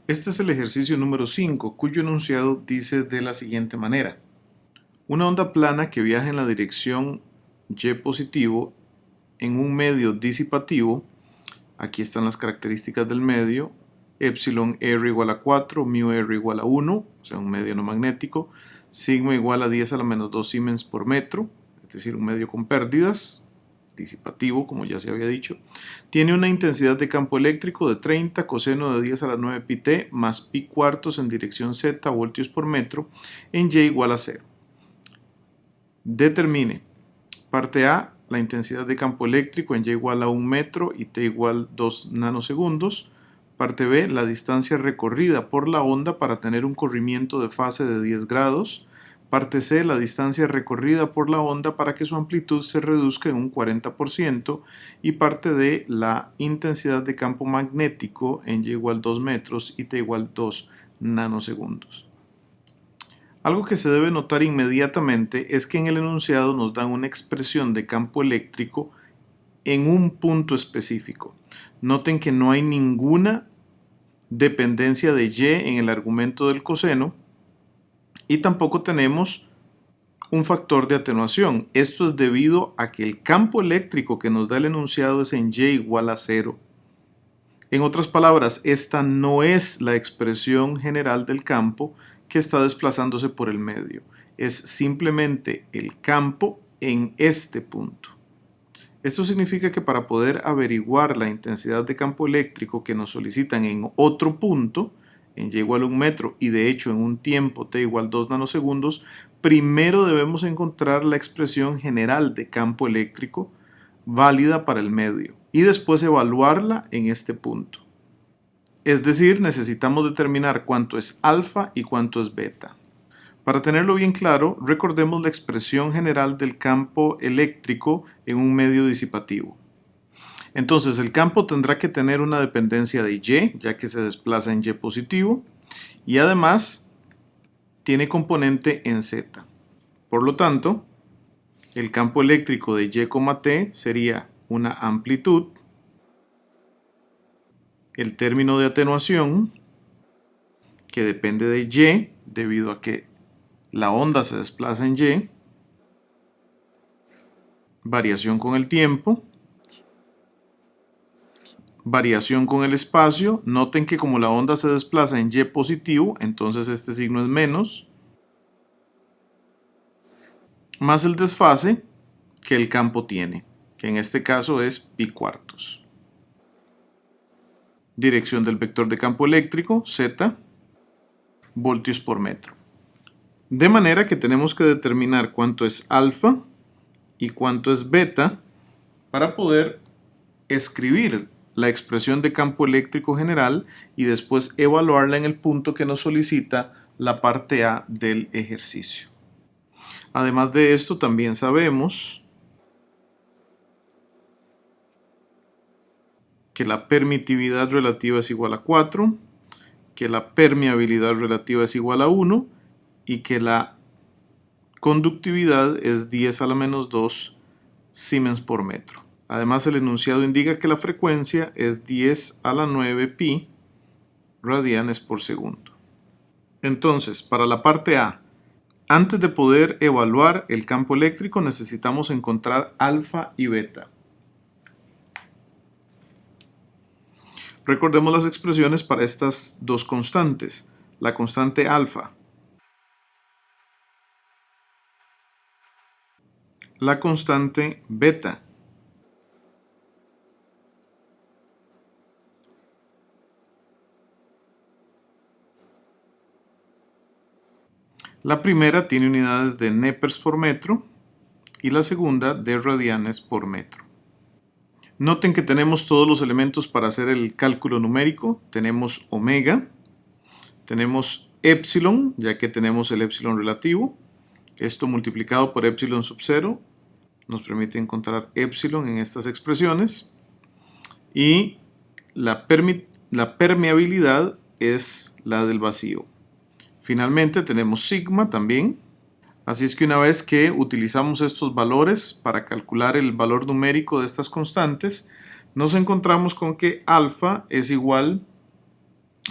Este es el ejercicio número 5, cuyo enunciado dice de la siguiente manera. Una onda plana que viaja en la dirección y positivo en un medio disipativo, aquí están las características del medio, epsilon r igual a 4, mu r igual a 1, o sea un medio no magnético, sigma igual a 10 a la menos 2 siemens por metro, es decir un medio con pérdidas, disipativo, como ya se había dicho, tiene una intensidad de campo eléctrico de 30 coseno de 10 a la 9 pi t más pi cuartos en dirección z voltios por metro en y igual a 0. Determine, parte A, la intensidad de campo eléctrico en y igual a 1 metro y t igual 2 nanosegundos. Parte B, la distancia recorrida por la onda para tener un corrimiento de fase de 10 grados. Parte C, la distancia recorrida por la onda para que su amplitud se reduzca en un 40%. Y parte D, la intensidad de campo magnético en y igual 2 metros y t igual 2 nanosegundos. Algo que se debe notar inmediatamente es que en el enunciado nos dan una expresión de campo eléctrico en un punto específico. Noten que no hay ninguna dependencia de y en el argumento del coseno y tampoco tenemos un factor de atenuación. Esto es debido a que el campo eléctrico que nos da el enunciado es en y igual a 0. En otras palabras, esta no es la expresión general del campo que está desplazándose por el medio. Es simplemente el campo en este punto. Esto significa que para poder averiguar la intensidad de campo eléctrico que nos solicitan en otro punto, en y igual a 1 metro y de hecho en un tiempo t igual 2 nanosegundos, primero debemos encontrar la expresión general de campo eléctrico válida para el medio y después evaluarla en este punto. Es decir, necesitamos determinar cuánto es alfa y cuánto es beta. Para tenerlo bien claro, recordemos la expresión general del campo eléctrico en un medio disipativo. Entonces, el campo tendrá que tener una dependencia de y, ya que se desplaza en y positivo, y además tiene componente en z. Por lo tanto, el campo eléctrico de y, t sería una amplitud, el término de atenuación, que depende de y, debido a que la onda se desplaza en y, variación con el tiempo, variación con el espacio. Noten que como la onda se desplaza en y positivo, entonces este signo es menos, más el desfase que el campo tiene, que en este caso es pi cuartos. Dirección del vector de campo eléctrico, z, voltios por metro. De manera que tenemos que determinar cuánto es alfa y cuánto es beta para poder escribir la expresión de campo eléctrico general y después evaluarla en el punto que nos solicita la parte A del ejercicio. Además de esto, también sabemos que la permitividad relativa es igual a 4, que la permeabilidad relativa es igual a 1 y que la conductividad es 10 a la menos 2 siemens por metro. Además, el enunciado indica que la frecuencia es 10 a la 9 pi radianes por segundo. Entonces, para la parte A, antes de poder evaluar el campo eléctrico necesitamos encontrar alfa y beta. Recordemos las expresiones para estas dos constantes. La constante alfa, la constante beta. La primera tiene unidades de nepers por metro y la segunda de radianes por metro. Noten que tenemos todos los elementos para hacer el cálculo numérico. Tenemos omega, tenemos epsilon, ya que tenemos el epsilon relativo. Esto multiplicado por epsilon sub 0 nos permite encontrar epsilon en estas expresiones. Y la permeabilidad es la del vacío. Finalmente tenemos sigma también. Así es que una vez que utilizamos estos valores para calcular el valor numérico de estas constantes, nos encontramos con que alfa es igual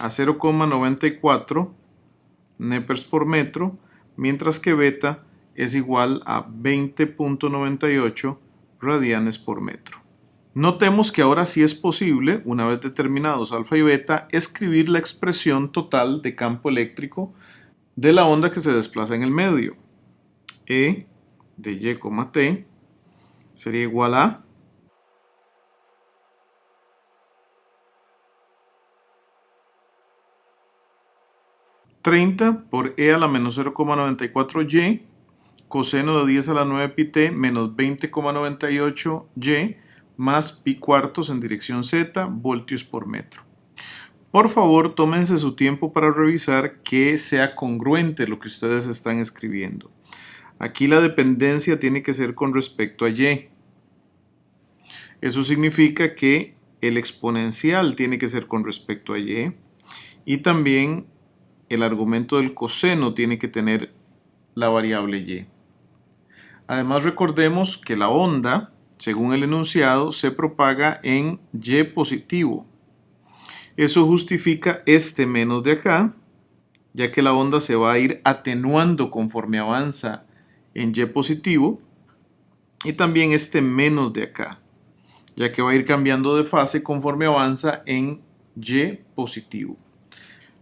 a 0,94 nepers por metro, mientras que beta es igual a 20,98 radianes por metro. Notemos que ahora sí es posible, una vez determinados alfa y beta, escribir la expresión total de campo eléctrico de la onda que se desplaza en el medio. E de y, t sería igual a ...30 por e a la menos 0,94y... coseno de 10 a la 9 pi t menos 20,98y... más pi cuartos en dirección z, voltios por metro. Por favor, tómense su tiempo para revisar que sea congruente lo que ustedes están escribiendo. Aquí la dependencia tiene que ser con respecto a y. Eso significa que el exponencial tiene que ser con respecto a y. Y también el argumento del coseno tiene que tener la variable y. Además, recordemos que la onda, según el enunciado, se propaga en y positivo. Eso justifica este menos de acá, ya que la onda se va a ir atenuando conforme avanza en y positivo. Y también este menos de acá, ya que va a ir cambiando de fase conforme avanza en y positivo.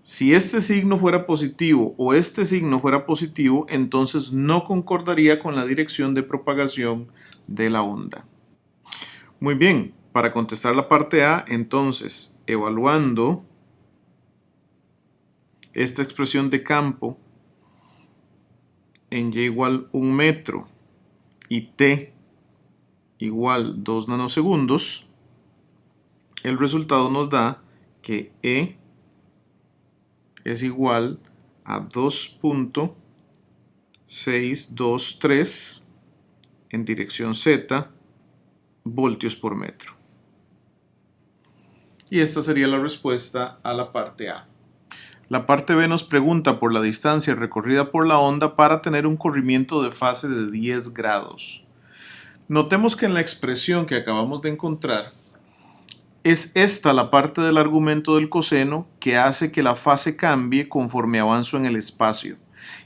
Si este signo fuera positivo o este signo fuera positivo, entonces no concordaría con la dirección de propagación de la onda. Muy bien, para contestar la parte A, entonces, evaluando esta expresión de campo en y igual 1 metro y t igual 2 nanosegundos, el resultado nos da que E es igual a 2,623 en dirección Z voltios por metro. Y esta sería la respuesta a la parte A. La parte B nos pregunta por la distancia recorrida por la onda para tener un corrimiento de fase de 10 grados. Notemos que en la expresión que acabamos de encontrar, es esta la parte del argumento del coseno que hace que la fase cambie conforme avanzo en el espacio.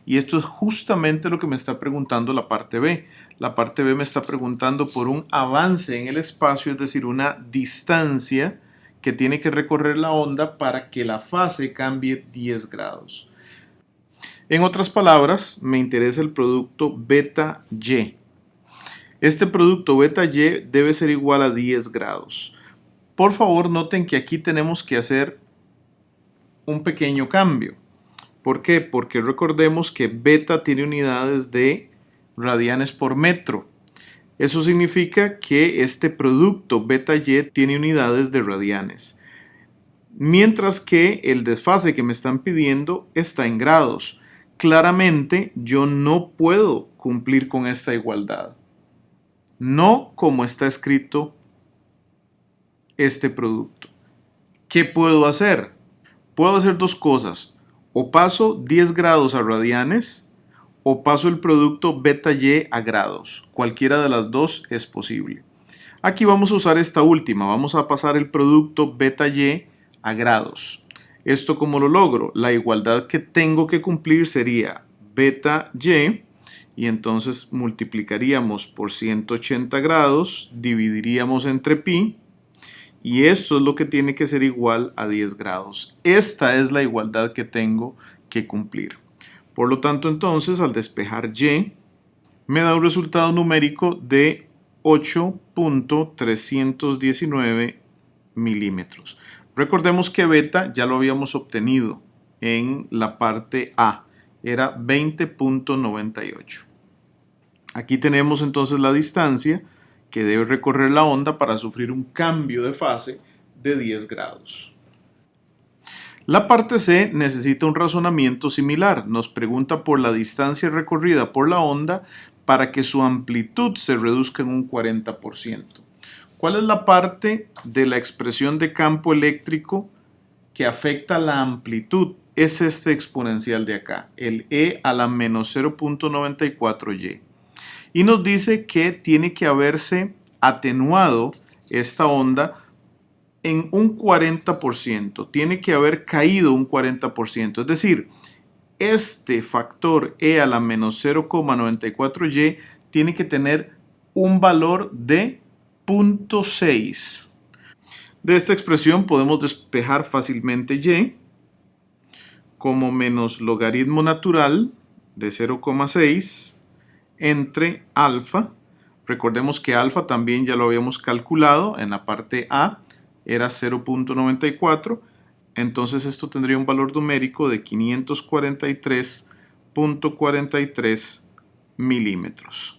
Y esto es justamente lo que me está preguntando la parte B. La parte B me está preguntando por un avance en el espacio, es decir, una distancia que tiene que recorrer la onda para que la fase cambie 10 grados. En otras palabras, me interesa el producto beta Y. Este producto beta Y debe ser igual a 10 grados. Por favor, noten que aquí tenemos que hacer un pequeño cambio. ¿Por qué? Porque recordemos que beta tiene unidades de radianes por metro. Eso significa que este producto beta Y tiene unidades de radianes. Mientras que el desfase que me están pidiendo está en grados. Claramente yo no puedo cumplir con esta igualdad. No como está escrito este producto. ¿Qué puedo hacer? Puedo hacer dos cosas. O paso 10 grados a radianes o paso el producto beta Y a grados. Cualquiera de las dos es posible. Aquí vamos a usar esta última. Vamos a pasar el producto beta Y a grados. ¿Esto cómo lo logro? La igualdad que tengo que cumplir sería beta Y y entonces multiplicaríamos por 180 grados, dividiríamos entre pi. Y esto es lo que tiene que ser igual a 10 grados. Esta es la igualdad que tengo que cumplir. Por lo tanto, entonces, al despejar y, me da un resultado numérico de 8,319 milímetros. Recordemos que beta ya lo habíamos obtenido en la parte A. Era 20,98. Aquí tenemos entonces la distancia que debe recorrer la onda para sufrir un cambio de fase de 10 grados. La parte C necesita un razonamiento similar. Nos pregunta por la distancia recorrida por la onda para que su amplitud se reduzca en un 40%. ¿Cuál es la parte de la expresión de campo eléctrico que afecta la amplitud? Es este exponencial de acá, el E a la menos 0,94y. Y nos dice que tiene que haberse atenuado esta onda en un 40%, tiene que haber caído un 40%, es decir, este factor e a la menos 0,94y tiene que tener un valor de 0,6. De esta expresión podemos despejar fácilmente y como menos logaritmo natural de 0,6 entre alfa. Recordemos que alfa también ya lo habíamos calculado en la parte A, era 0,94. Entonces esto tendría un valor numérico de 543,43 milímetros.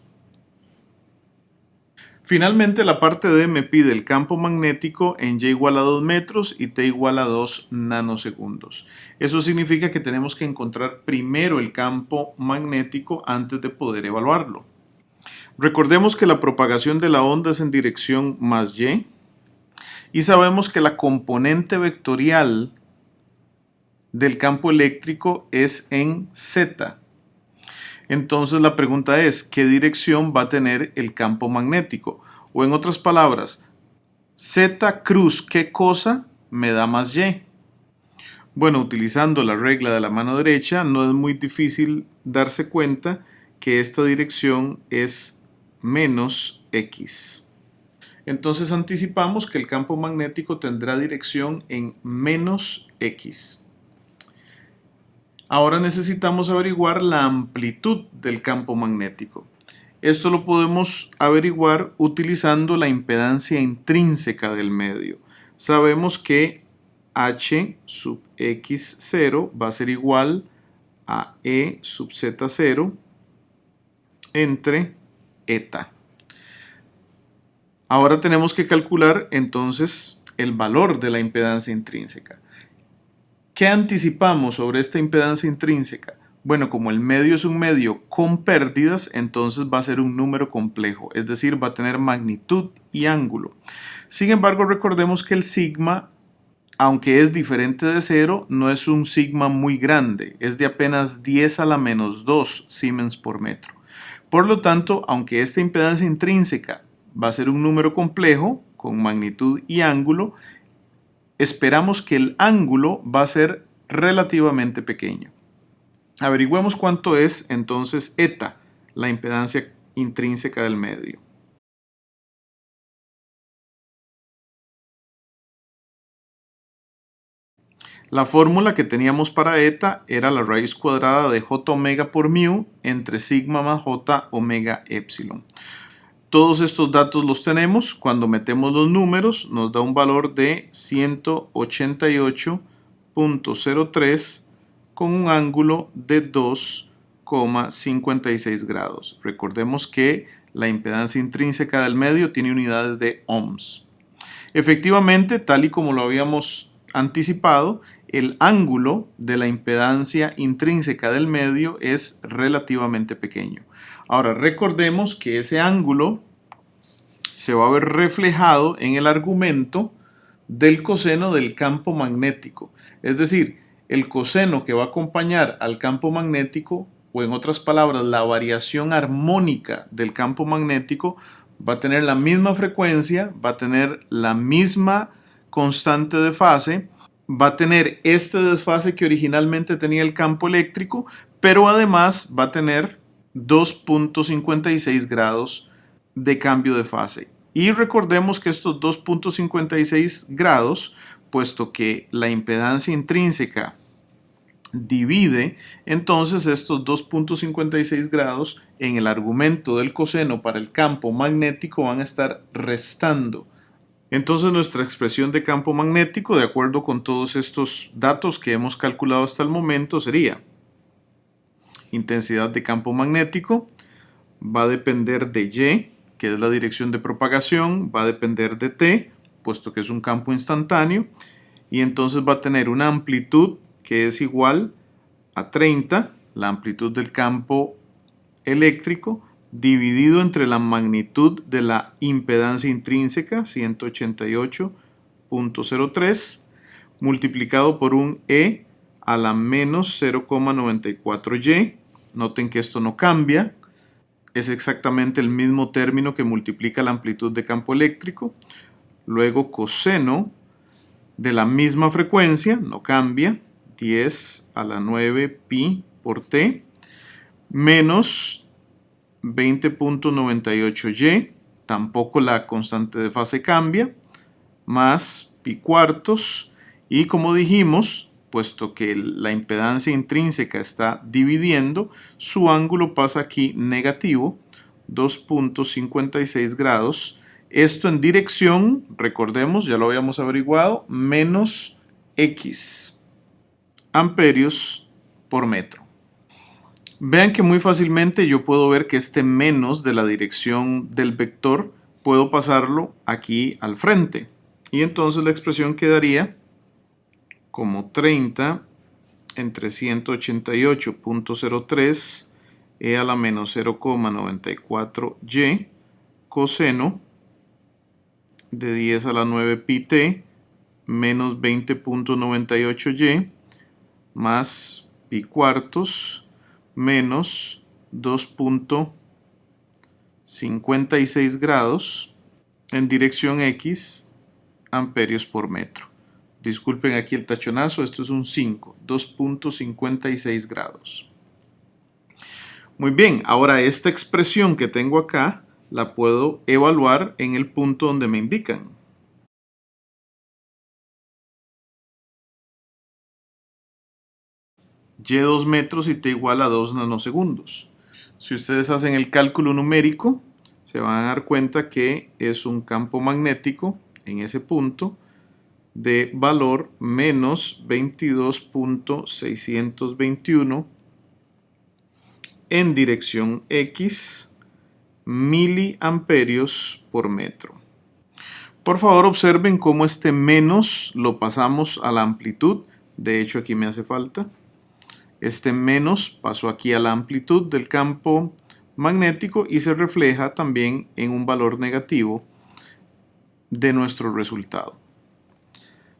Finalmente, la parte D me pide el campo magnético en Y igual a 2 metros y T igual a 2 nanosegundos. Eso significa que tenemos que encontrar primero el campo magnético antes de poder evaluarlo. Recordemos que la propagación de la onda es en dirección más Y y sabemos que la componente vectorial del campo eléctrico es en Z. Entonces la pregunta es, ¿qué dirección va a tener el campo magnético? O en otras palabras, Z cruz, ¿qué cosa me da más Y? Bueno, utilizando la regla de la mano derecha, no es muy difícil darse cuenta que esta dirección es menos X. Entonces anticipamos que el campo magnético tendrá dirección en menos X. Ahora necesitamos averiguar la amplitud del campo magnético. Esto lo podemos averiguar utilizando la impedancia intrínseca del medio. Sabemos que H sub X0 va a ser igual a E sub Z0 entre eta. Ahora tenemos que calcular entonces el valor de la impedancia intrínseca. ¿Qué anticipamos sobre esta impedancia intrínseca? Bueno, como el medio es un medio con pérdidas, entonces va a ser un número complejo, es decir, va a tener magnitud y ángulo. Sin embargo, recordemos que el sigma, aunque es diferente de 0, no es un sigma muy grande, es de apenas 10 a la menos 2 Siemens por metro. Por lo tanto, aunque esta impedancia intrínseca va a ser un número complejo, con magnitud y ángulo, esperamos que el ángulo va a ser relativamente pequeño. Averigüemos cuánto es entonces eta, la impedancia intrínseca del medio. La fórmula que teníamos para eta era la raíz cuadrada de j omega por mu entre sigma más j omega epsilon. Todos estos datos los tenemos. Cuando metemos los números nos da un valor de 188,03 con un ángulo de 2,56 grados. Recordemos que la impedancia intrínseca del medio tiene unidades de ohms. Efectivamente, tal y como lo habíamos anticipado, el ángulo de la impedancia intrínseca del medio es relativamente pequeño. Ahora, recordemos que ese ángulo se va a ver reflejado en el argumento del coseno del campo magnético. Es decir, el coseno que va a acompañar al campo magnético, o en otras palabras, la variación armónica del campo magnético, va a tener la misma frecuencia, va a tener la misma constante de fase, va a tener este desfase que originalmente tenía el campo eléctrico, pero además va a tener 2,56 grados de cambio de fase. Y recordemos que estos 2,56 grados, puesto que la impedancia intrínseca divide, entonces estos 2,56 grados en el argumento del coseno para el campo magnético van a estar restando. Entonces nuestra expresión de campo magnético, de acuerdo con todos estos datos que hemos calculado hasta el momento, sería intensidad de campo magnético, va a depender de Y, que es la dirección de propagación, va a depender de T, puesto que es un campo instantáneo, y entonces va a tener una amplitud que es igual a 30, la amplitud del campo eléctrico, dividido entre la magnitud de la impedancia intrínseca, 188,03, multiplicado por un E a la menos 0,94y. Noten que esto no cambia, es exactamente el mismo término que multiplica la amplitud de campo eléctrico. Luego coseno de la misma frecuencia, no cambia, 10 a la 9 pi por t, menos 20.98y, tampoco la constante de fase cambia, más pi cuartos, y como dijimos, puesto que la impedancia intrínseca está dividiendo, su ángulo pasa aquí negativo, 2.56 grados. Esto en dirección, recordemos, ya lo habíamos averiguado, menos X amperios por metro. Vean que muy fácilmente yo puedo ver que este menos de la dirección del vector puedo pasarlo aquí al frente. Y entonces la expresión quedaría como 30 entre 188.03 e a la menos 0,94y coseno de 10 a la 9 pi t menos 20.98y más pi cuartos menos 2.56 grados en dirección X amperios por metro. Disculpen aquí el tachonazo, esto es un 5, 2.56 grados. Muy bien, ahora esta expresión que tengo acá la puedo evaluar en el punto donde me indican. Y 2 metros y t igual a 2 nanosegundos. Si ustedes hacen el cálculo numérico, se van a dar cuenta que es un campo magnético en ese punto de valor menos 22.621 en dirección X miliamperios por metro. Por favor observen cómo este menos lo pasamos a la amplitud. De hecho aquí me hace falta. Este menos pasó aquí a la amplitud del campo magnético y se refleja también en un valor negativo de nuestro resultado.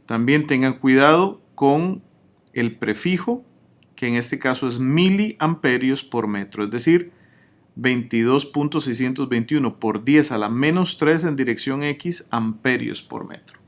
También tengan cuidado con el prefijo, que en este caso es miliamperios por metro, es decir, 22.621 por 10 a la menos 3 en dirección X amperios por metro.